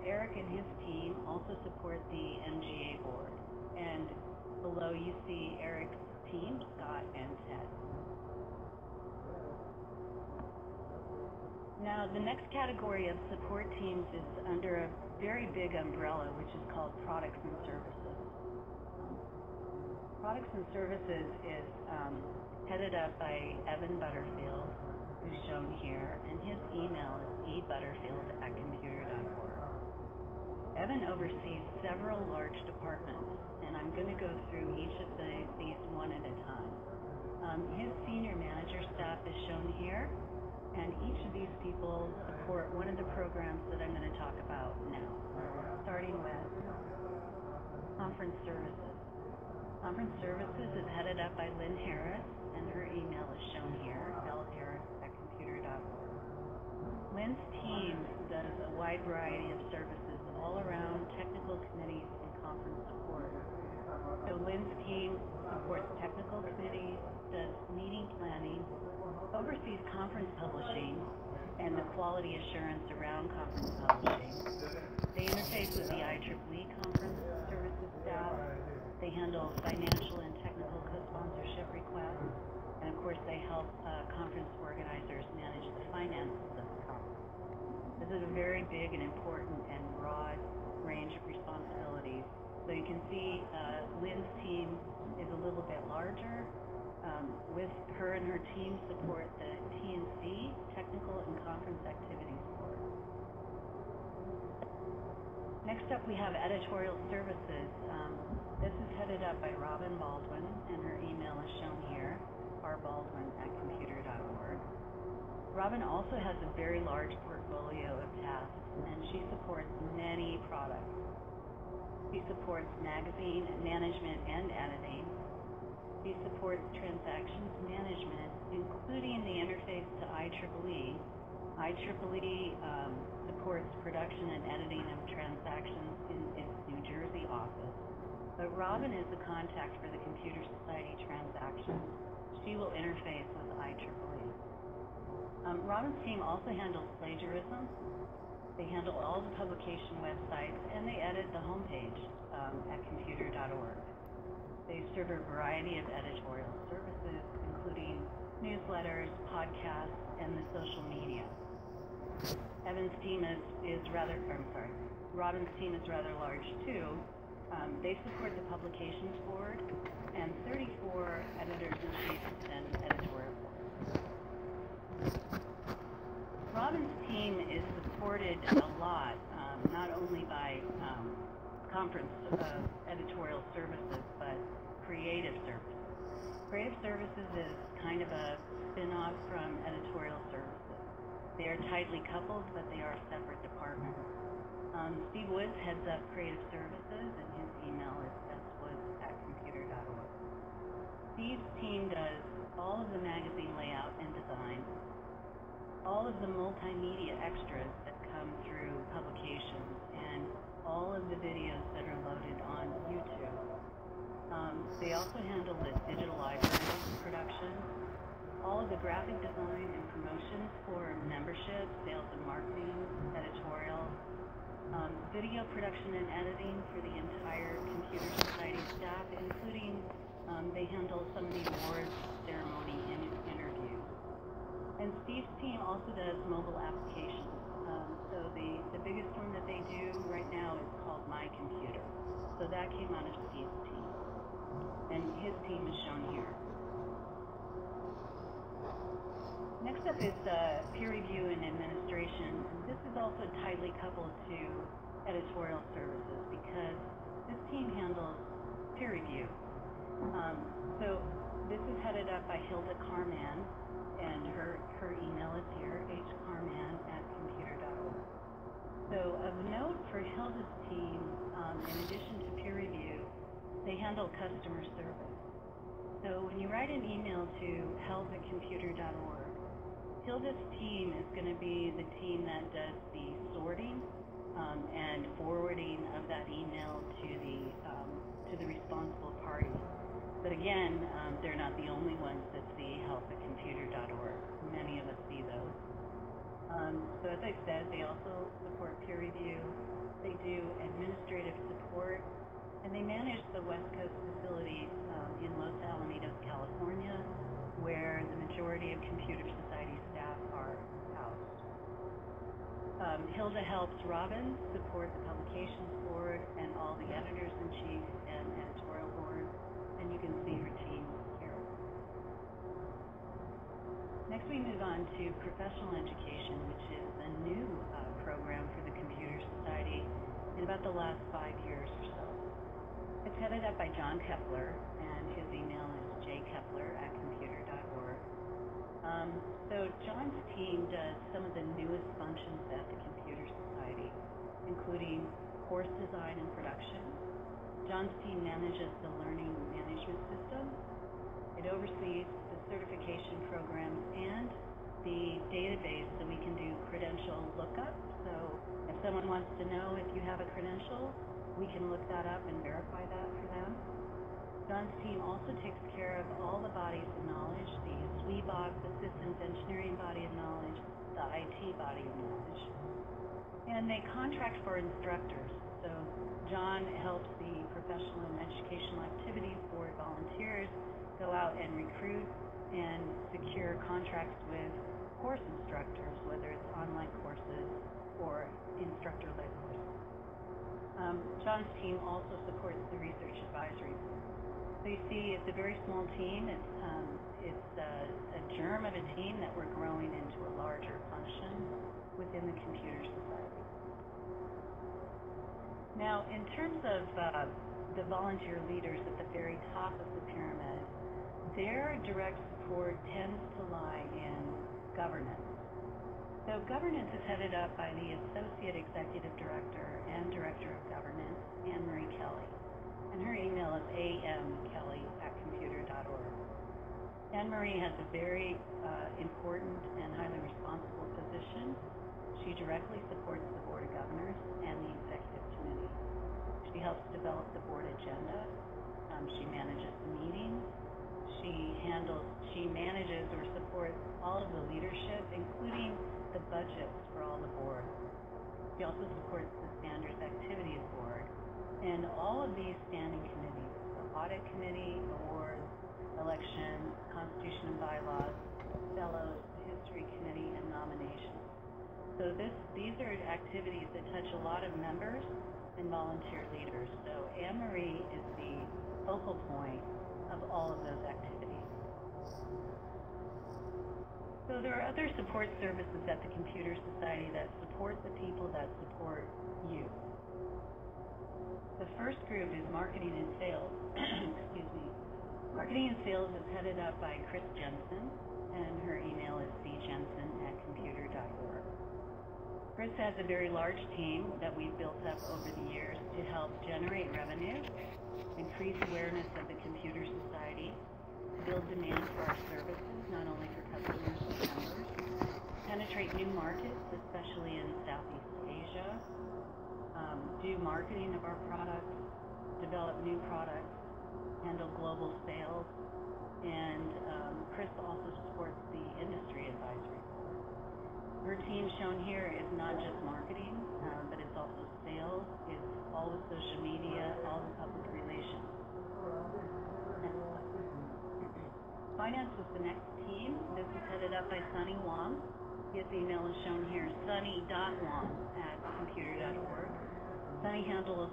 Eric and his team also support the MGA board, and below you see Eric's team, Scott and Ted. Now, the next category of support teams is under a very big umbrella, which is called products and services. Products and services is headed up by Evan Butterfield, who's shown here, and his email is ebutterfield@computer.org. Evan oversees several large departments, and I'm going to go through each of these one at a time. His senior manager staff is shown here, and each of these people support one of the programs that I'm going to talk about now, starting with conference services. Conference services is headed up by Lynn Harris, and her email is shown here, lharris@computer.org. Lynn's team does a wide variety of services all around technical committees and conference support. So Lynn's team supports technical committees, does meeting planning, oversees conference publishing, and the quality assurance around conference publishing. They interface with the IEEE conference services staff. They handle financial and technical co-sponsorship requests, and of course they help conference organizers manage the finances of the conference. This is a very big and important and broad range of responsibilities. So you can see Lynn's team is a little bit larger. With her and her team support the TNC, Technical and Conference Activities Board. Next up we have editorial services. This is headed up by Robin Baldwin, and her email is shown here, rbaldwin@computer.org. Robin also has a very large portfolio of tasks, and she supports many products. She supports magazine management and editing. She supports transactions management, including the interface to IEEE. IEEE supports production and editing of transactions in its New Jersey office. But Robin is the contact for the Computer Society transactions. She will interface with IEEE. Robin's team also handles plagiarism. They handle all the publication websites, and they edit the homepage at computer.org. They serve a variety of editorial services, including newsletters, podcasts, and the social media. Robin's team is rather large too. They support the publications board and 34 editors-in-chief and editorial boards. Robin's team is supported a lot, not only by conference editorial services, but creative services. Creative services is kind of a spin-off from editorial services. They are tightly coupled, but they are separate departments. Steve Woods heads up creative services, and his email is swoods@computer.org. Steve's team does all of the magazine layout and design, all of the multimedia extras that come through publications, and all of the videos that are loaded on YouTube. They also handle the digital library production, all of the graphic design and promotions for membership, sales and marketing, editorial, video production and editing for the entire Computer Society staff, including they handle some of the awards ceremony interviews. And Steve's team also does mobile applications. So the biggest one that they do right now is called My Computer. So that came out of Steve's team. And his team is shown here. Next up is peer review and administration. This is also tightly coupled to editorial services because this team handles peer review. So this is headed up by Hilda Carman, and her email is here, hcarman@computer.org. So of note for Hilda's team, in addition to peer review, they handle customer service. So when you write an email to help@computer.org, Hilda's team is going to be the team that does the sorting and forwarding of that email to the responsible party. But again, they're not the only ones that see help@computer.org. Many of us see those. So as I said, they also support peer review, they do administrative support, and they manage the West Coast facilities in Los Alamitos, California, where the majority of Computer Society staff are housed. Hilda helps Robin support the publications board and all the editors-in-chief and editorial board, and you can see her team here. Next we move on to professional education, which is a new program for the Computer Society in about the last 5 years or so. It's headed up by John Kepler, and his email is jkepler@computer.org. So John's team does some of the newest functions at the Computer Society, including course design and production. John's team manages the learning management system. It oversees the certification programs and the database so we can do credential lookup. So if someone wants to know if you have a credential, we can look that up and verify that for them. John's team also takes care of all the bodies of knowledge, the SWEBOC, the Systems Engineering Body of Knowledge, the IT Body of Knowledge. And they contract for instructors. So John helps the Professional and Educational Activities Board volunteers go out and recruit and secure contracts with course instructors, whether it's online courses or instructor-led courses. John's team also supports the Research Advisory Board. So you see, it's a very small team. It's a germ of a team that we're growing into a larger function within the Computer Society. Now, in terms of the volunteer leaders at the very top of the pyramid, their direct support tends to lie in governance. So governance is headed up by the Associate Executive Director and Director of Governance, Anne-Marie Kelly. And her email is amkelly@computer.org. Anne-Marie has a very important and highly responsible position. She directly supports the Board of Governors and the Executive Committee. She helps develop the board agenda. She manages the meetings. She manages or supports all of the leadership, including the budgets for all the boards. She also supports the Standards Activities Board and all of these standing committees, the Audit Committee, Awards, Elections, Constitution and Bylaws, Fellows, History Committee, and Nominations. So these are activities that touch a lot of members and volunteer leaders. So Anne-Marie is the focal point of all of those activities. So there are other support services at the Computer Society that support the people that support you. The first group is marketing and sales. Excuse me. Marketing and sales is headed up by Chris Jensen, and her email is cjensen@computer.org. Chris has a very large team that we've built up over the years to help generate revenue, increase awareness of the Computer Society, build demand for our services, not only for customers but members, penetrate new markets, especially in Southeast Asia, do marketing of our products, develop new products, handle global sales, and Chris also supports the Industry Advisory Board. Her team shown here is not just marketing, but it's also sales, it's all the social media, all the public relations. Next slide. Finance was the next team. This is headed up by Sunny Wong. His email is shown here, sunny.wong@computer.org. Sunny handles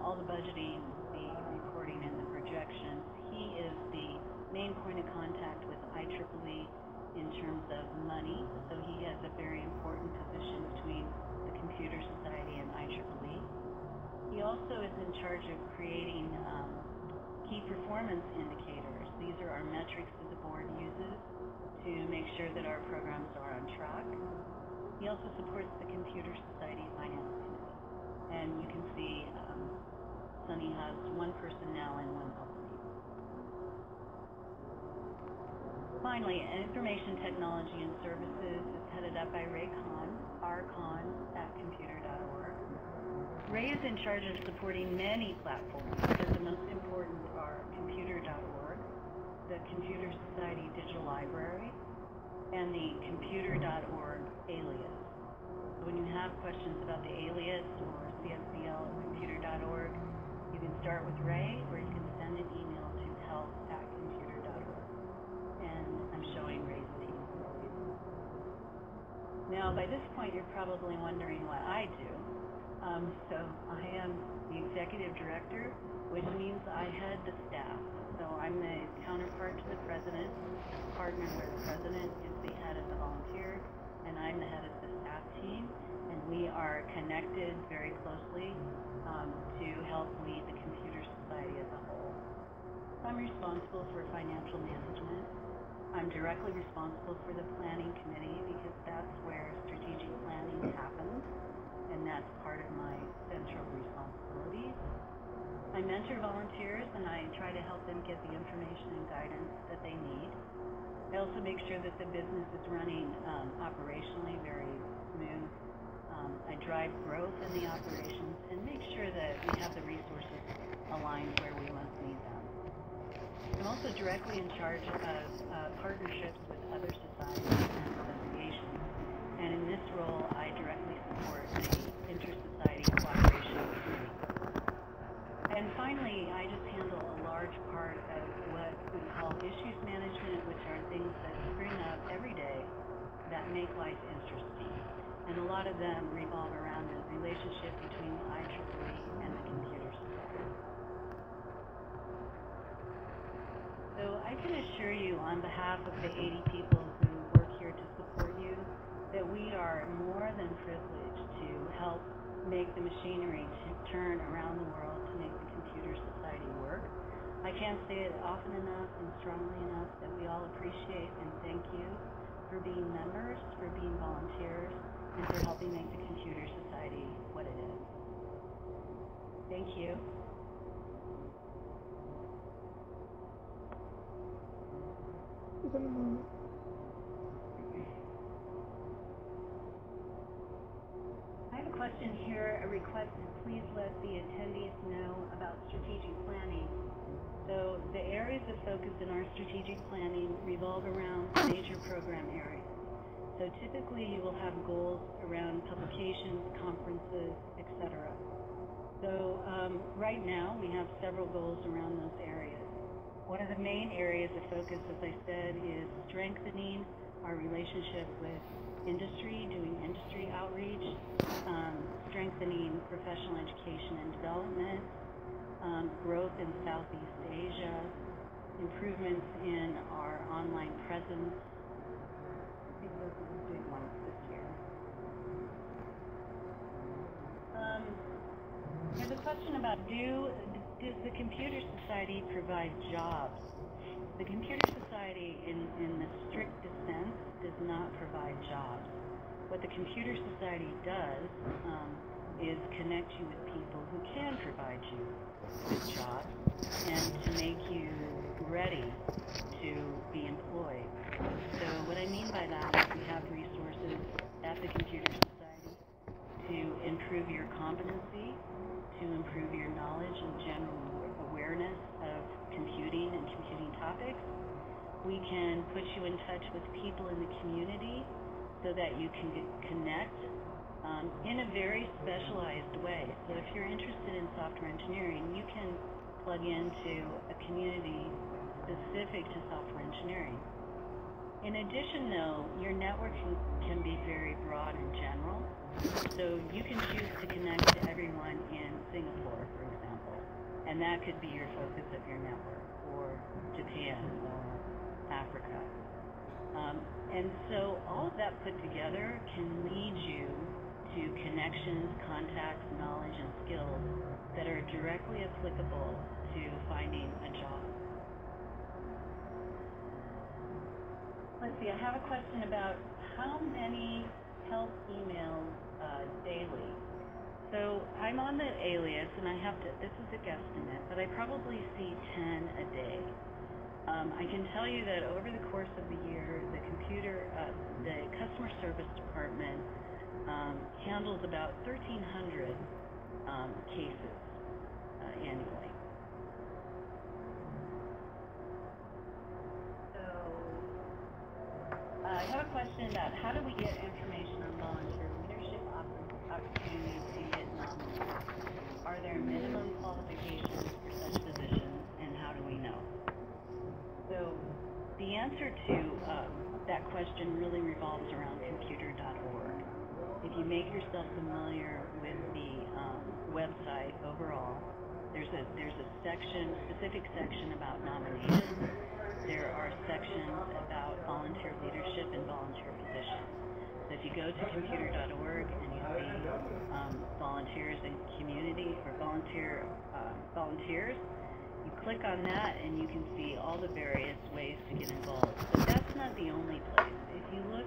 all the budgeting, the reporting, and the projections. He is the main point of contact with IEEE in terms of money, so he has a very important position between the Computer Society and IEEE. He also is in charge of creating key performance indicators. These are our metrics that the board uses to make sure that our programs are on track. He also supports the Computer Society Finance Committee. And you can see Sunny has one person now and one opening. Finally, Information Technology and Services is headed up by Ray Kahn, rkahn@computer.org. Ray is in charge of supporting many platforms, but the most important are computer.org, the Computer Society Digital Library, and the computer.org alias. have questions about the alias or csbl@computer.org, you can start with Ray, or you can send an email to help@computer.org. And I'm showing Ray's team. Now, by this point, you're probably wondering what I do. So I am the executive director, which means I head the staff. So I'm the counterpart to the president, partner where the president is the head of the volunteer, and I'm the head of the staff team, and we are connected very closely to help lead the Computer Society as a whole. I'm responsible for financial management. I'm directly responsible for the planning committee because that's where strategic planning happens, and that's part of my central responsibilities. I mentor volunteers and I try to help them get the information and guidance that they need. I also make sure that the business is running operationally very smooth. I drive growth in the operations and make sure that we have the resources aligned where we must need them. I'm also directly in charge of partnerships with other societies and associations, and in this role I directly support the Inter-Society Cooperation Committee. And finally, I just handle a large part of what we call issues management, which are things that spring up every day that make life interesting. And a lot of them revolve around the relationship between the IEEE and the Computer Society. So I can assure you on behalf of the 80 people who work here to support you that we are more than privileged to help make the machinery to turn around the world to make the Computer Society work. I can't say it often enough and strongly enough that we all appreciate and thank you for being members, for being volunteers, and for helping make the Computer Society what it is. Thank you. I have a question here, a request to please let the attendees know about strategic planning. So the areas of focus in our strategic planning revolve around major program areas. So typically you will have goals around publications, conferences, etc. So right now we have several goals around those areas. One of the main areas of focus, as I said, is strengthening our relationship with industry, doing industry outreach, strengthening professional education and development, growth in Southeast Asia, improvements in our online presence. I think those are the big ones this year. There's a question about does the Computer Society provide jobs? The Computer Society, in the strictest sense, does not provide jobs. What the Computer Society does is connect you with people who can provide you with jobs and to make you ready to be employed. So what I mean by that is we have resources at the Computer Society to improve your competency, to improve your knowledge and general awareness of computing and computing topics. We can put you in touch with people in the community so that you can connect in a very specialized way. So if you're interested in software engineering, you can plug into a community specific to software engineering. In addition, though, your network can be very broad and general. So you can choose to connect to everyone in Singapore, for example, and that could be your focus of your network, or Japan, or Africa. And so all of that put together can lead you to connections, contacts, knowledge, and skills that are directly applicable to finding a job. Let's see, I have a question about how many help emails daily. So I'm on the alias, and I have to, this is a guesstimate, but I probably see 10 a day. I can tell you that over the course of the year, the customer service department handles about 1,300 cases annually. So I have a question about how do we get information on volunteer leadership opportunities? question really revolves around computer.org. If you make yourself familiar with the website overall, there's a specific section about nominations. There are sections about volunteer leadership and volunteer positions. So if you go to computer.org and you see volunteers and community, or volunteers, you click on that and you can see all the various ways to get involved. But that's not the only place. If you look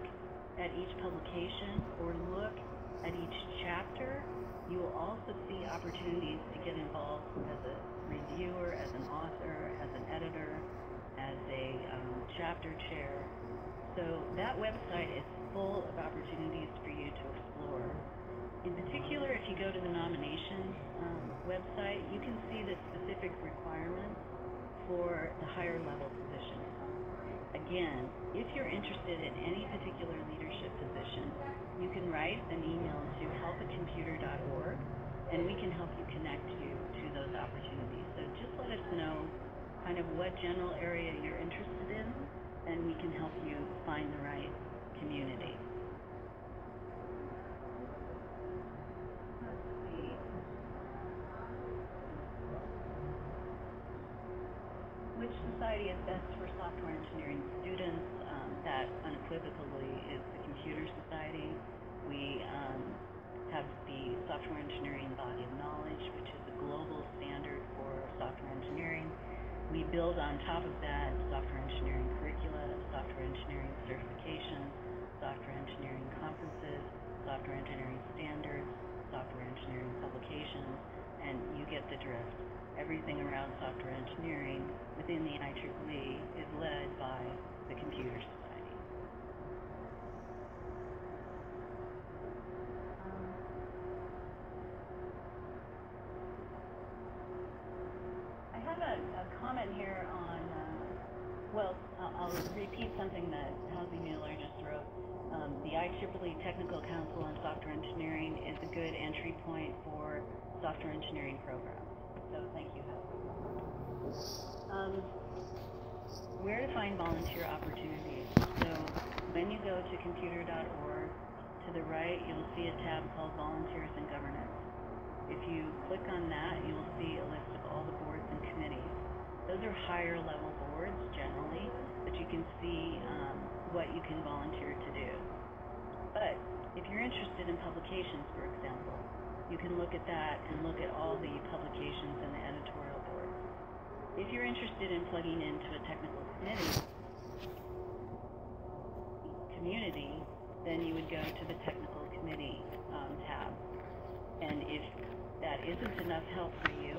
at each publication or look at each chapter, you will also see opportunities to get involved as a reviewer, as an author, as an editor, as a chapter chair. So that website is full of opportunities for you to explore. In particular, if you go to the nominations website, you can see the specific requirements for the higher level positions. Again, if you're interested in any particular leadership position, you can write an email to help@computer.org, and we can help you connect you to those opportunities. So just let us know kind of what general area you're interested in, and we can help you find the right community. Let's see. Which society is best for software engineering students? That unequivocally is the Computer Society. We have the Software Engineering Body of Knowledge, which is a global standard for software engineering. We build on top of that software engineering curricula, software engineering certifications, software engineering conferences, software engineering standards, software engineering publications, and you get the drift. Everything around software engineering within the IEEE is led by the Computer Society. I have a comment here on, I'll repeat something that Halsey Mueller just wrote. The IEEE Technical Council on Software Engineering is a good entry point for software engineering programs. So thank you, Halsey. Where to find volunteer opportunities. So when you go to computer.org, to the right you'll see a tab called Volunteers and Governance. If you click on that, you'll see a list of all the boards and committees. Those are higher level boards generally, but you can see what you can volunteer to do. But if you're interested in publications, for example, you can look at that and look at all the publications in the editorial board. If you're interested in plugging into a technical community, then you would go to the technical committee tab. And if that isn't enough help for you,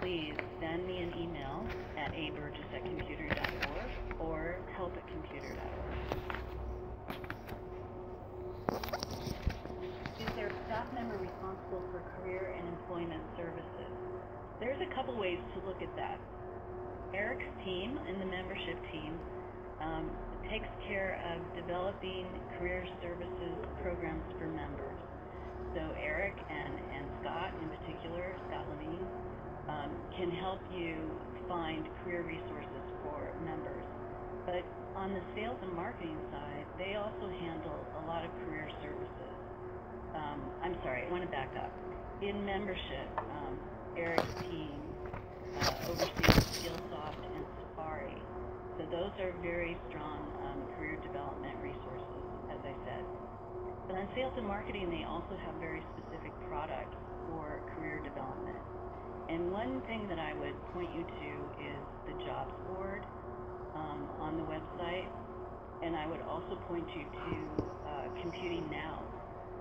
please send me an email at aburgess@computer.org or help@computer.org. Is there a staff member responsible for career and employment services? There's a couple ways to look at that. Eric's team and the membership team takes care of developing career services programs for members. So Eric and Scott in particular, Scott Levine, can help you find career resources for members. But on the sales and marketing side, they also handle a lot of career services. I'm sorry, I want to back up. In membership, Eric's team oversees Skillsoft and Safari. So those are very strong career development resources, as I said. But on sales and marketing, they also have very specific products for career development. And one thing that I would point you to is the jobs board on the website. And I would also point you to Computing Now,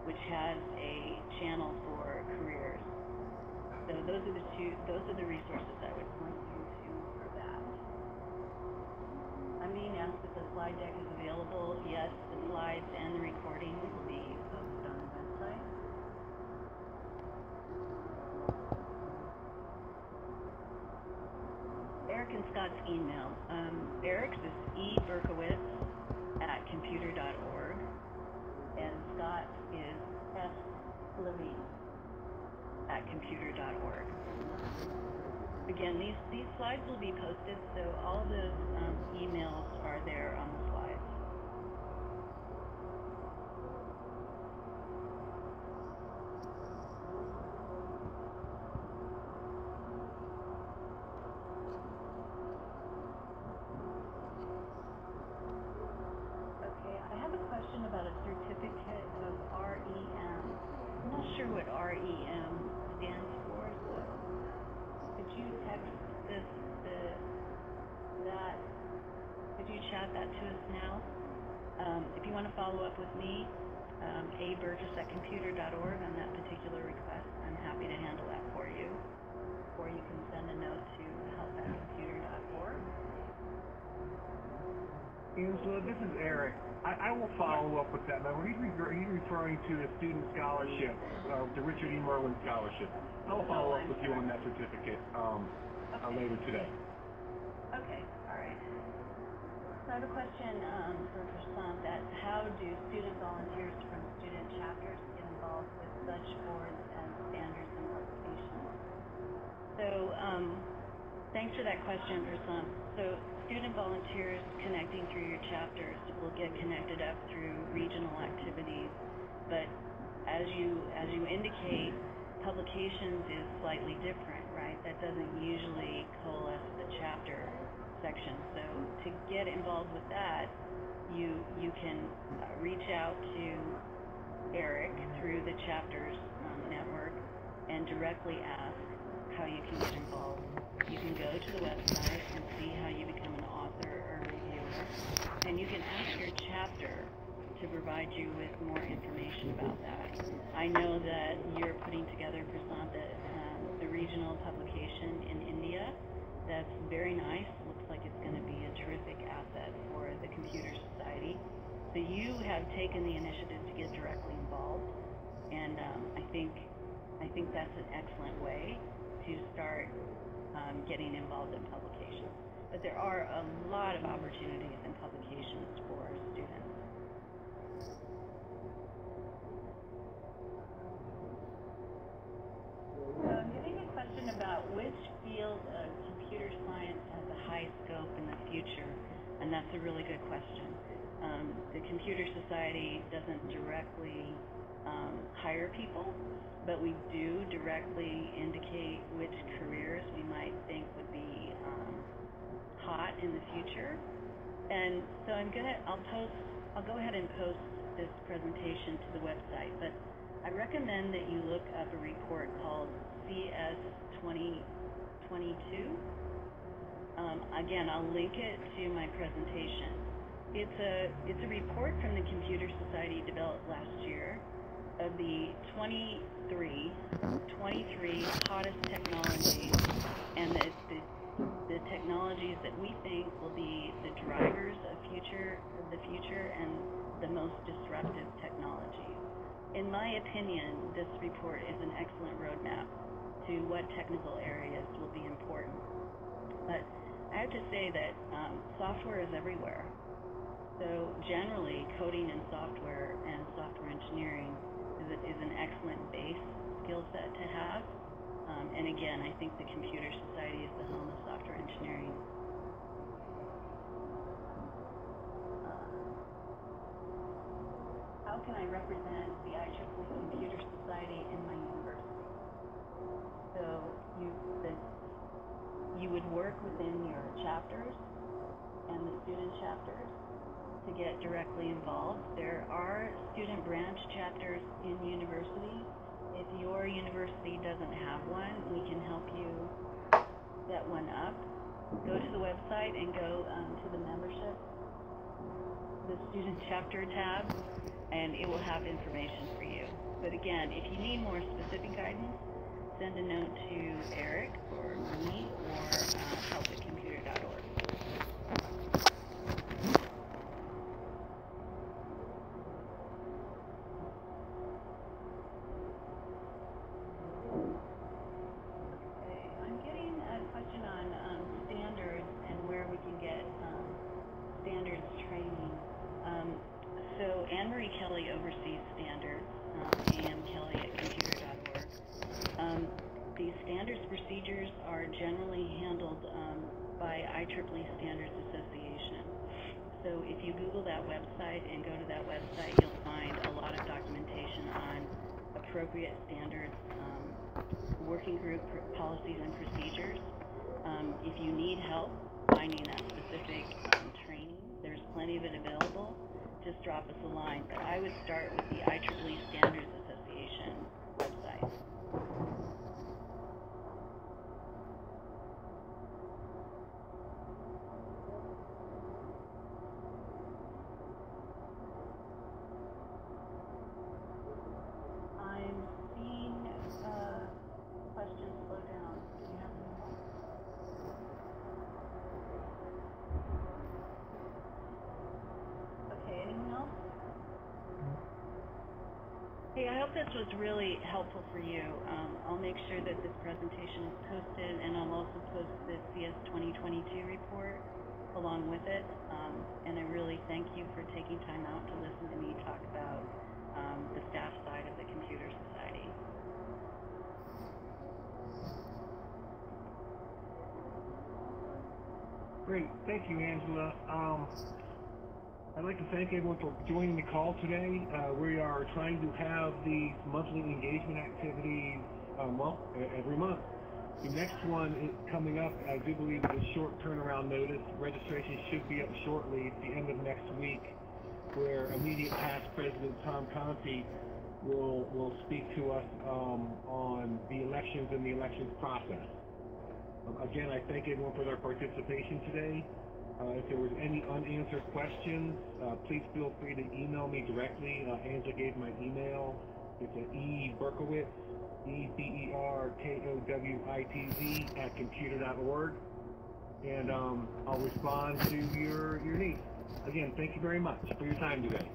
which has a channel for careers. So those are the resources I would point you to for that. I'm being asked if the slide deck is available. Yes, the slides and the recording will be posted on the website. Eric and Scott's email. Eric's is eberkowitz@computer.org, and Scott is slevine@computer.org. Again, these slides will be posted, so all of those emails are there on the slides. what REM stands for, so could you text could you chat that to us now? If you want to follow up with me, aburgess@computer.org on that particular request, I'm happy to handle that for you. Or you can send a note to help@computer.org. Angela, this is Eric. I will follow up with that. Now, he's referring to the student scholarship, the Richard E. Merlin Scholarship. I will follow up with you on that certificate later today. Okay, all right. So I have a question for Prasant. That's how do student volunteers from student chapters get involved with such boards and standards and publications? So thanks for that question, Prasant. So student volunteers connecting through your chapters will get connected up through regional activities, but as you indicate, publications is slightly different, right? That doesn't usually coalesce the chapter section. So to get involved with that, you can reach out to Eric through the chapters network and directly ask how you can get involved. You can go to the website and see how you become an author or reviewer, and you can ask your chapter to provide you with more information about that. I know that you're putting together, Prasant, the regional publication in India. That's very nice. Looks like it's going to be a terrific asset for the Computer Society. So you have taken the initiative to get directly involved, and I think that's an excellent way to start getting involved in publications. But there are a lot of opportunities in publications for students. So I'm getting a question about which field of computer science has a high scope in the future, and that's a really good question. The Computer Society doesn't directly hire people, but we do directly indicate which careers we might think would be hot in the future. And so I'll go ahead and post this presentation to the website, but I recommend that you look up a report called CS 2022. Again, I'll link it to my presentation. It's a report from the Computer Society developed last year of the 23 hottest technologies and the technologies that we think will be the drivers of the future and the most disruptive technologies. In my opinion, this report is an excellent roadmap to what technical areas will be important. But I have to say that software is everywhere. So generally, coding in software and software engineering is an excellent base skill set to have. And again, I think the Computer Society is the home of software engineering. How can I represent the IEEE Computer Society in my university? So you would work within your chapters and the student chapters to get directly involved. There are student branch chapters in universities. If your university doesn't have one, we can help you set one up. Go to the website and go to the membership, the student chapter tab, and it will have information for you. But again, if you need more specific guidance, send a note to Eric or me or help@computer.org. Kelly oversees standards, AM Kelly at computer.org. These standards procedures are generally handled by IEEE Standards Association. So if you Google that website and go to that website, you'll find a lot of documentation on appropriate standards, working group policies and procedures. If you need help finding that specific training, there's plenty of it available. Just drop us a line. But I would start with the IEEE Standards Association website. Hey, I hope this was really helpful for you. I'll make sure that this presentation is posted, and I'll also post the CS 2022 report along with it. And I really thank you for taking time out to listen to me talk about the staff side of the Computer Society. Great. Thank you, Angela. I'd like to thank everyone for joining the call today. We are trying to have these monthly engagement activities, every month. The next one is coming up, I do believe, is a short turnaround notice. Registration should be up shortly at the end of next week, where immediate past President Tom Conti will speak to us on the elections and the elections process. Again, I thank everyone for their participation today. If there was any unanswered questions, please feel free to email me directly. Angela gave my email. It's eberkowitz, EBERKOWITZ @computer.org, and I'll respond to your needs. Again, thank you very much for your time today.